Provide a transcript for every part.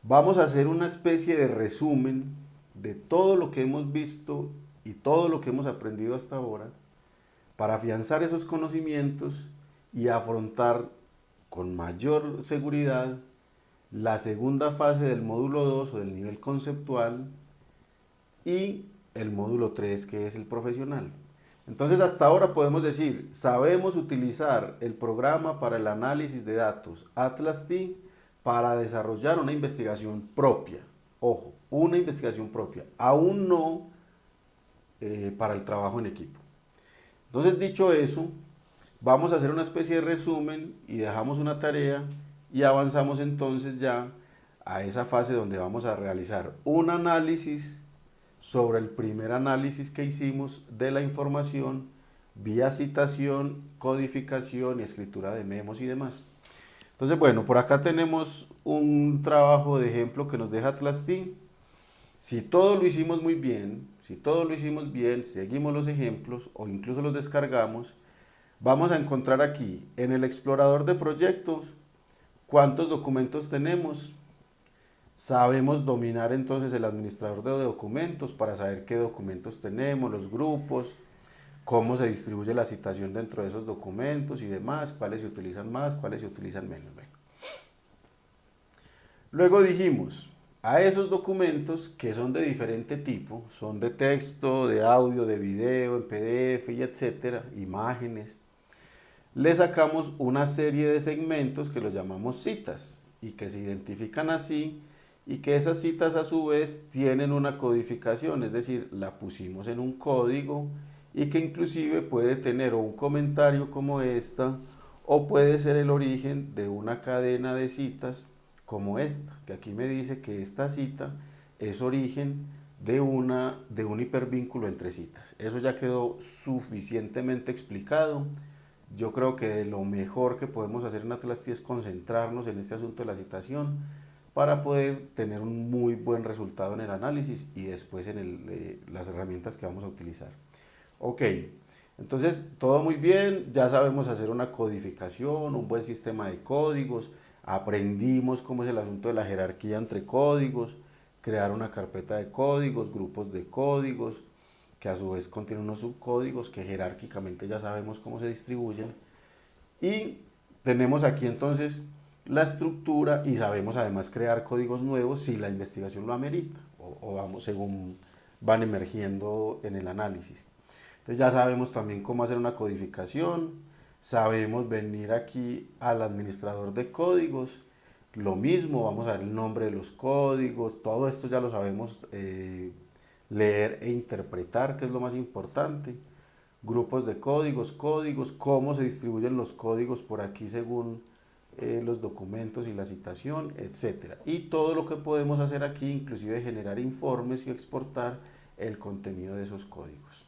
Vamos a hacer una especie de resumen de todo lo que hemos visto y todo lo que hemos aprendido hasta ahora para afianzar esos conocimientos y afrontar con mayor seguridad la segunda fase del módulo 2 o del nivel conceptual y el módulo 3 que es el profesional. Entonces hasta ahora podemos decir, sabemos utilizar el programa para el análisis de datos Atlas T para desarrollar una investigación propia. Ojo, una investigación propia, aún no para el trabajo en equipo. Entonces dicho eso, vamos a hacer una especie de resumen y dejamos una tarea y avanzamos entonces ya a esa fase donde vamos a realizar un análisis sobre el primer análisis que hicimos de la información vía citación, codificación y escritura de memos y demás. Entonces, bueno, por acá tenemos un trabajo de ejemplo que nos deja Atlas T. Si todo lo hicimos muy bien, si todo lo hicimos bien, seguimos los ejemplos o incluso los descargamos, vamos a encontrar aquí en el explorador de proyectos cuántos documentos tenemos. Sabemos dominar entonces el administrador de documentos para saber qué documentos tenemos, los grupos, cómo se distribuye la citación dentro de esos documentos y demás, cuáles se utilizan más, cuáles se utilizan menos. Bueno. Luego dijimos, a esos documentos que son de diferente tipo, son de texto, de audio, de video, en PDF y etcétera, imágenes, le sacamos una serie de segmentos que los llamamos citas y que se identifican así y que esas citas a su vez tienen una codificación, es decir, la pusimos en un código y que inclusive puede tener o un comentario como esta o puede ser el origen de una cadena de citas como esta, que aquí me dice que esta cita es origen de un hipervínculo entre citas. Eso ya quedó suficientemente explicado. Yo creo que lo mejor que podemos hacer en Atlas T es concentrarnos en este asunto de la citación para poder tener un muy buen resultado en el análisis y después en las herramientas que vamos a utilizar. Ok, entonces todo muy bien, ya sabemos hacer una codificación, un buen sistema de códigos, aprendimos cómo es el asunto de la jerarquía entre códigos, crear una carpeta de códigos, grupos de códigos, que a su vez contienen unos subcódigos que jerárquicamente ya sabemos cómo se distribuyen. Y tenemos aquí entonces la estructura y sabemos además crear códigos nuevos si la investigación lo amerita o vamos según van emergiendo en el análisis. Entonces ya sabemos también cómo hacer una codificación, sabemos venir aquí al administrador de códigos, lo mismo, vamos a ver el nombre de los códigos, todo esto ya lo sabemos leer e interpretar, que es lo más importante. Grupos de códigos, cómo se distribuyen los códigos por aquí según los documentos y la citación, etcétera. Y todo lo que podemos hacer aquí, inclusive generar informes y exportar el contenido de esos códigos.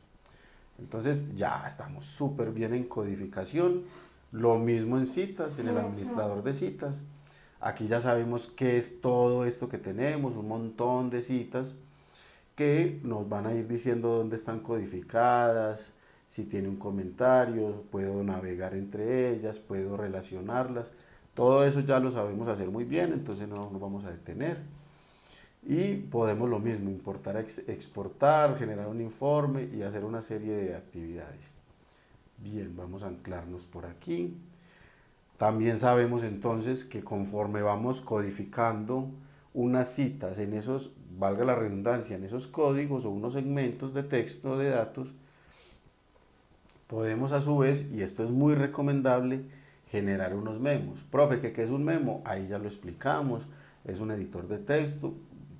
Entonces ya estamos súper bien en codificación. Lo mismo en citas, en el administrador de citas. Aquí ya sabemos qué es todo esto que tenemos, un montón de citas que nos van a ir diciendo dónde están codificadas, si tiene un comentario, puedo navegar entre ellas, puedo relacionarlas. Todo eso ya lo sabemos hacer muy bien, entonces no nos vamos a detener. Y podemos lo mismo, importar, exportar, generar un informe y hacer una serie de actividades. Bien, vamos a anclarnos por aquí. También sabemos entonces que conforme vamos codificando unas citas en esos, valga la redundancia, en esos códigos o unos segmentos de texto de datos, podemos a su vez, y esto es muy recomendable, generar unos memos. Profe, ¿qué es un memo? Ahí ya lo explicamos, es un editor de texto,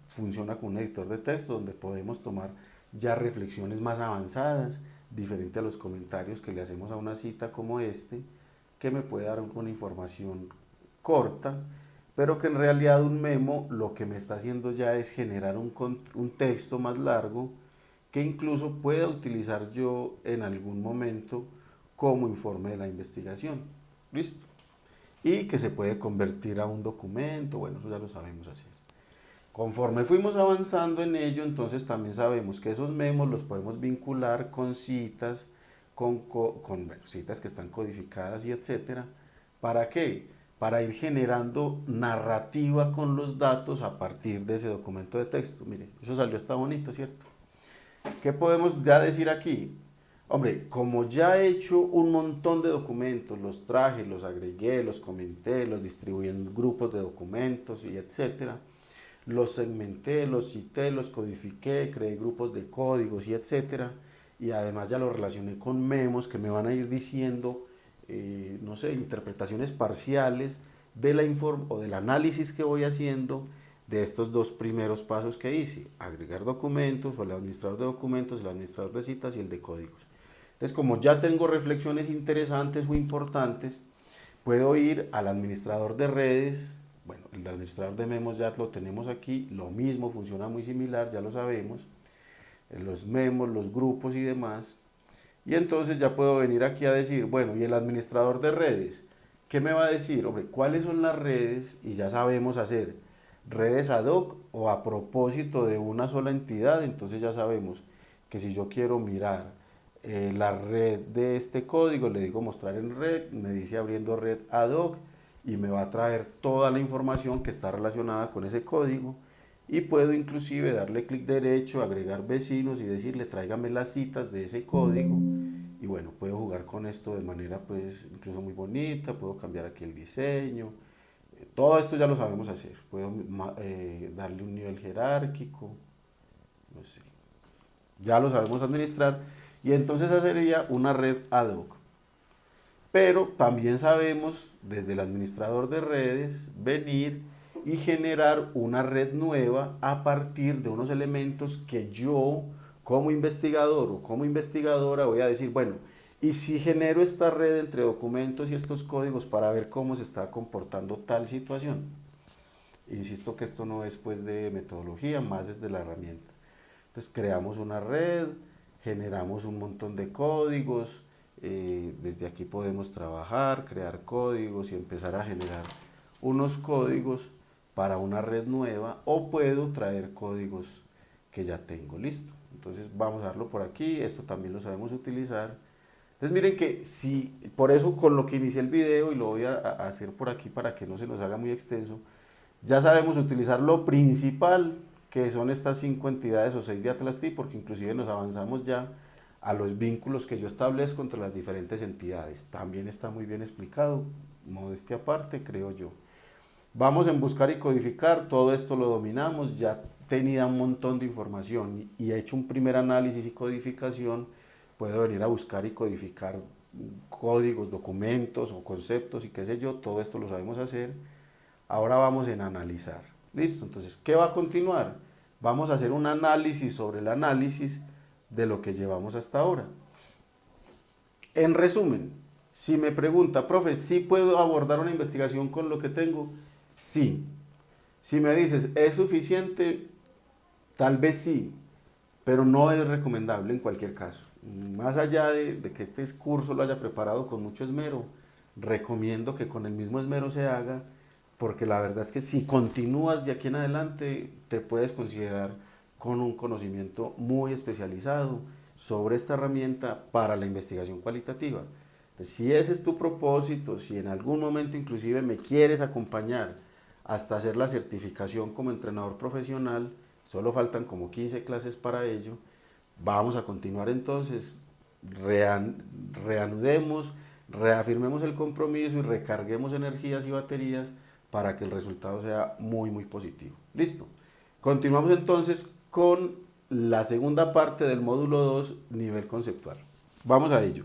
funciona con un editor de texto donde podemos tomar ya reflexiones más avanzadas, diferente a los comentarios que le hacemos a una cita como este, que me puede dar una información corta, pero que en realidad un memo lo que me está haciendo ya es generar un texto más largo que incluso pueda utilizar yo en algún momento como informe de la investigación. ¿Listo? Y que se puede convertir a un documento, bueno, eso ya lo sabemos hacer. Conforme fuimos avanzando en ello, entonces también sabemos que esos memos los podemos vincular con citas, bueno, citas que están codificadas y etcétera. ¿Para qué? para ir generando narrativa con los datos a partir de ese documento de texto. Mire, eso salió hasta bonito, ¿cierto? ¿Qué podemos ya decir aquí? Hombre, como ya he hecho un montón de documentos, los traje, los agregué, los comenté, los distribuí en grupos de documentos y etcétera, los segmenté, los cité, los codifiqué, creé grupos de códigos y etcétera, y además ya los relacioné con memos que me van a ir diciendo, no sé, interpretaciones parciales de la o del análisis que voy haciendo de estos dos primeros pasos que hice: agregar documentos, o el administrador de documentos, el administrador de citas y el de códigos. Entonces, como ya tengo reflexiones interesantes o importantes, puedo ir al administrador de redes. Bueno, el administrador de memos ya lo tenemos aquí, lo mismo, funciona muy similar, ya lo sabemos, los memos, los grupos y demás. Y entonces ya puedo venir aquí a decir, bueno, y el administrador de redes, ¿qué me va a decir? Hombre, ¿cuáles son las redes? Y ya sabemos hacer redes ad hoc o a propósito de una sola entidad. Entonces ya sabemos que si yo quiero mirar la red de este código, le digo mostrar en red, me dice abriendo red ad hoc y me va a traer toda la información que está relacionada con ese código. Y puedo inclusive darle clic derecho, agregar vecinos y decirle tráigame las citas de ese código. Y bueno, puedo jugar con esto de manera pues incluso muy bonita, puedo cambiar aquí el diseño. Todo esto ya lo sabemos hacer. Puedo darle un nivel jerárquico, no sé. Ya lo sabemos administrar. Y entonces esa sería una red ad hoc. Pero también sabemos desde el administrador de redes venir y generar una red nueva a partir de unos elementos que yo como investigador o como investigadora voy a decir, bueno, y si genero esta red entre documentos y estos códigos para ver cómo se está comportando tal situación. Insisto que esto no es pues de metodología, más desde la herramienta. Entonces creamos una red, generamos un montón de códigos, desde aquí podemos trabajar, crear códigos y empezar a generar unos códigos para una red nueva, o puedo traer códigos que ya tengo, listo. Entonces vamos a darlo por aquí, esto también lo sabemos utilizar. Entonces miren que si, por eso con lo que inicié el video y lo voy a hacer por aquí para que no se nos haga muy extenso, ya sabemos utilizar lo principal, que son estas 5 entidades o 6 de Atlas TI, porque inclusive nos avanzamos ya a los vínculos que yo establezco entre las diferentes entidades. También está muy bien explicado, modestia aparte, creo yo. Vamos en buscar y codificar, todo esto lo dominamos, ya tenía un montón de información y he hecho un primer análisis y codificación, puedo venir a buscar y codificar códigos, documentos o conceptos y qué sé yo, todo esto lo sabemos hacer. Ahora vamos en analizar. Listo, entonces, ¿qué va a continuar? Vamos a hacer un análisis sobre el análisis de lo que llevamos hasta ahora. En resumen, si me pregunta, profe, ¿sí puedo abordar una investigación con lo que tengo? Sí. Si me dices, ¿es suficiente? Tal vez sí, pero no es recomendable en cualquier caso. Más allá de que este curso lo haya preparado con mucho esmero, recomiendo que con el mismo esmero se haga, porque la verdad es que si continúas de aquí en adelante, te puedes considerar con un conocimiento muy especializado sobre esta herramienta para la investigación cualitativa. Pues si ese es tu propósito, si en algún momento inclusive me quieres acompañar hasta hacer la certificación como entrenador profesional, solo faltan como 15 clases para ello, vamos a continuar entonces, reanudemos, reafirmemos el compromiso y recarguemos energías y baterías para que el resultado sea muy, muy positivo. Listo. Continuamos entonces con la segunda parte del módulo 2, nivel conceptual. Vamos a ello.